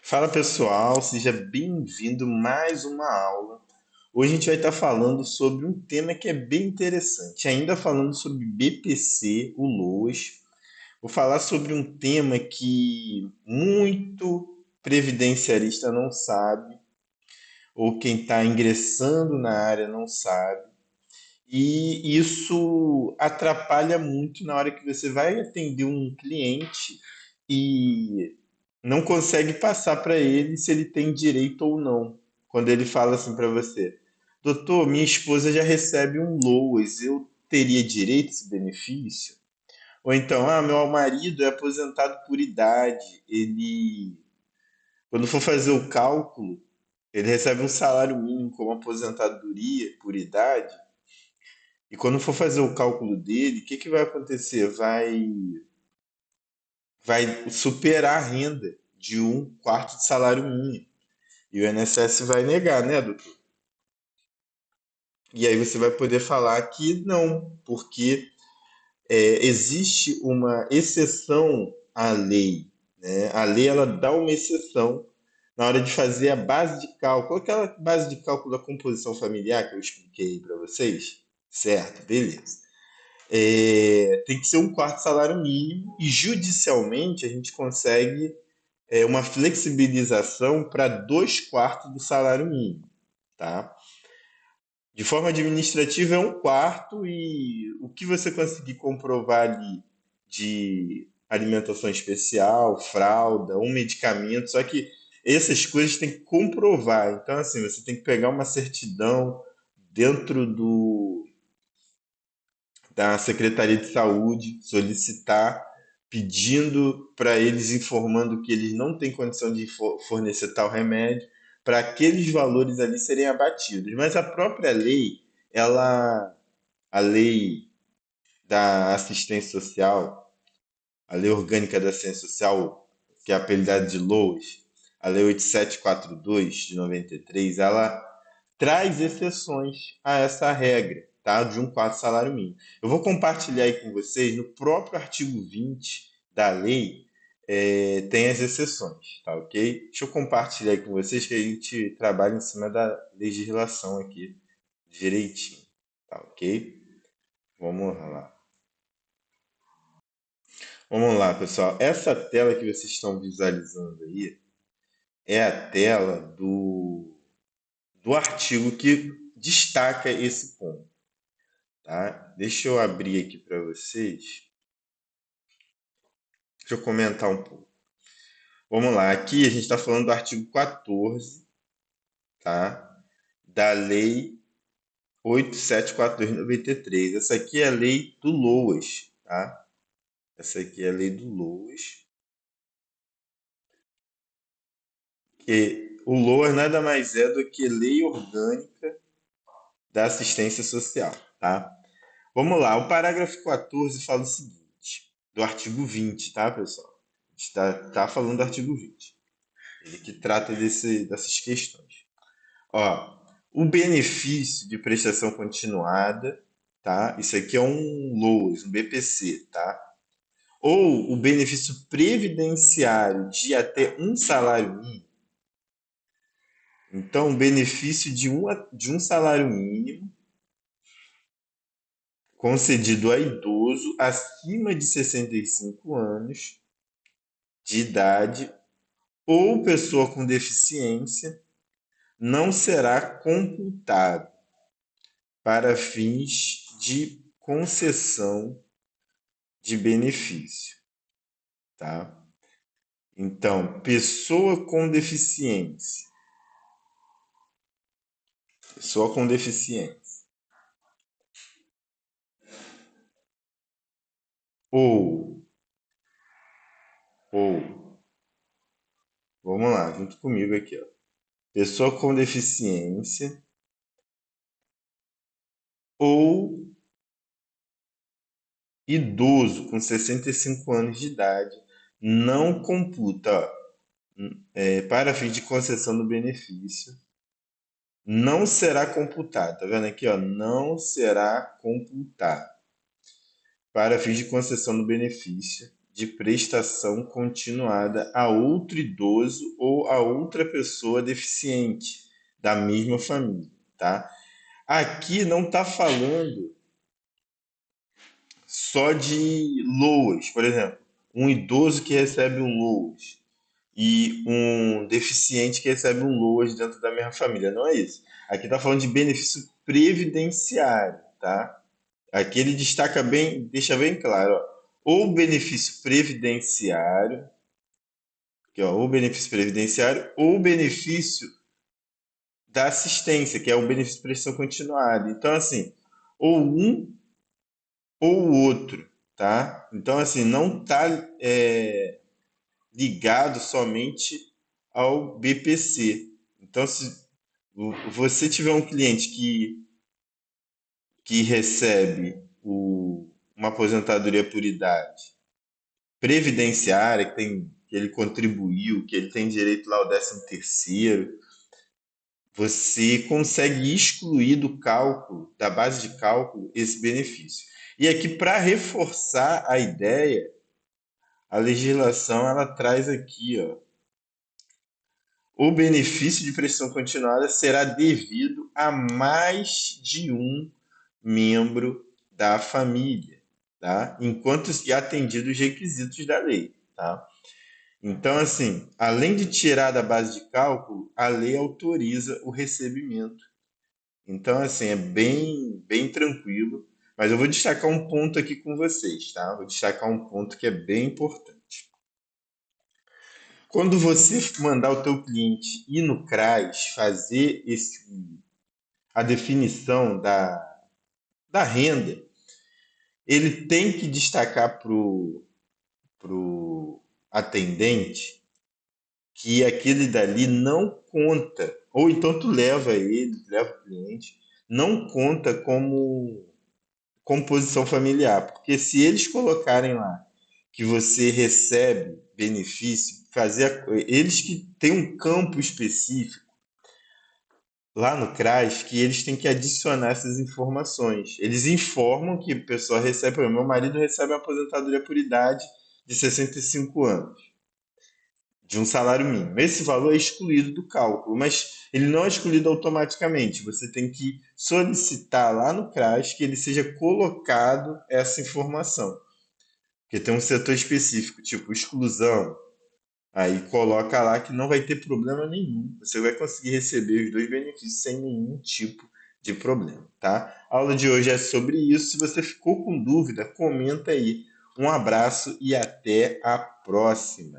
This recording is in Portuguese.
Fala pessoal, seja bem-vindo a mais uma aula. Hoje a gente vai estar falando sobre um tema que é bem interessante, ainda falando sobre BPC, o LOAS. Vou falar sobre um tema que muito previdenciarista não sabe, ou quem está ingressando na área não sabe, e isso atrapalha muito na hora que você vai atender um cliente e não consegue passar para ele se ele tem direito ou não. Quando ele fala assim para você, doutor, minha esposa já recebe um LOAS, eu teria direito a esse benefício? Ou então, meu marido é aposentado por idade, ele, quando for fazer o cálculo, ele recebe um salário mínimo como aposentadoria por idade, e quando for fazer o cálculo dele, o que, que vai acontecer? Vai superar a renda de um quarto de salário mínimo. E o INSS vai negar, né, doutor? E aí você vai poder falar que não, porque existe uma exceção à lei. Né? A lei ela dá uma exceção na hora de fazer a base de cálculo. Aquela base de cálculo da composição familiar que eu expliquei para vocês, certo? Beleza. Tem que ser um quarto salário mínimo e judicialmente a gente consegue uma flexibilização para dois quartos do salário mínimo, tá? De forma administrativa é um quarto e o que você conseguir comprovar ali de alimentação especial, fralda, um medicamento, só que essas coisas tem que comprovar. Então, assim, você tem que pegar uma certidão dentro da Secretaria de Saúde, solicitar, pedindo para eles, informando que eles não têm condição de fornecer tal remédio, para aqueles valores ali serem abatidos. Mas a própria lei, ela, a lei da assistência social, a lei orgânica da assistência social, que é apelidada de LOAS, a lei 8742 de 93, ela traz exceções a essa regra, tá? De um quarto salário mínimo. Eu vou compartilhar aí com vocês, no próprio artigo 20 da lei, tem as exceções, tá ok? Deixa eu compartilhar aí com vocês que a gente trabalha em cima da legislação aqui direitinho, tá ok? Vamos lá. Vamos lá, pessoal. Essa tela que vocês estão visualizando aí é a tela do artigo que destaca esse ponto. Tá? Deixa eu abrir aqui para vocês. Deixa eu comentar um pouco. Vamos lá, aqui a gente está falando do artigo 14, tá? Da Lei 8742/93. Essa aqui é a lei do LOAS, tá? Essa aqui é a lei do LOAS. Que o LOAS nada mais é do que Lei Orgânica da Assistência Social, tá? Vamos lá, o parágrafo 14 fala o seguinte, do artigo 20, tá, pessoal? A gente tá falando do artigo 20. Ele que trata dessas questões. Ó, o benefício de prestação continuada, tá? Isso aqui é um LOAS, um BPC, tá? Ou o benefício previdenciário de até um salário mínimo. Então, o benefício de um salário mínimo concedido a idoso acima de 65 anos de idade ou pessoa com deficiência não será computado para fins de concessão de benefício, tá? Então, pessoa com deficiência, ou, ou, vamos lá, junto comigo aqui, ó. Pessoa com deficiência ou idoso com 65 anos de idade não computa, ó, para fins de concessão do benefício, não será computado. Tá vendo aqui, ó? Não será computado para fins de concessão do benefício de prestação continuada a outro idoso ou a outra pessoa deficiente da mesma família, tá? Aqui não está falando só de LOAS, por exemplo, um idoso que recebe um LOAS e um deficiente que recebe um LOAS dentro da mesma família, não é isso. Aqui está falando de benefício previdenciário, tá? Aqui ele destaca bem, deixa bem claro, ó, ou benefício previdenciário, que ó, ou benefício previdenciário, ou benefício da assistência, que é o benefício de prestação continuada. Então, assim, ou um ou o outro, tá? Então, assim, não está ligado somente ao BPC. Então, se você tiver um cliente que recebe uma aposentadoria por idade previdenciária, que ele contribuiu, que ele tem direito lá ao 13º, você consegue excluir do cálculo, da base de cálculo, esse benefício. E aqui, para reforçar a ideia, a legislação ela traz aqui, ó, o benefício de prestação continuada será devido a mais de um membro da família, tá? Enquanto atendidos os requisitos da lei, tá? Então, assim, além de tirar da base de cálculo, a lei autoriza o recebimento. Então, assim, é bem tranquilo. Mas eu vou destacar um ponto aqui com vocês, tá? Vou destacar um ponto que é bem importante. Quando você mandar o teu cliente ir no CRAS fazer a definição da renda, ele tem que destacar pro atendente que aquele dali não conta, ou então tu leva ele, leva o cliente, não conta como composição familiar, porque se eles colocarem lá que você recebe benefício, eles que têm um campo específico lá no CRAS que eles têm que adicionar essas informações. Eles informam que a pessoa recebe, por exemplo, meu marido recebe uma aposentadoria por idade de 65 anos, de um salário mínimo. Esse valor é excluído do cálculo, mas ele não é excluído automaticamente. Você tem que solicitar lá no CRAS que ele seja colocado essa informação. Porque tem um setor específico, tipo exclusão. Aí coloca lá que não vai ter problema nenhum. Você vai conseguir receber os dois benefícios sem nenhum tipo de problema, tá? A aula de hoje é sobre isso. Se você ficou com dúvida, comenta aí. Um abraço e até a próxima.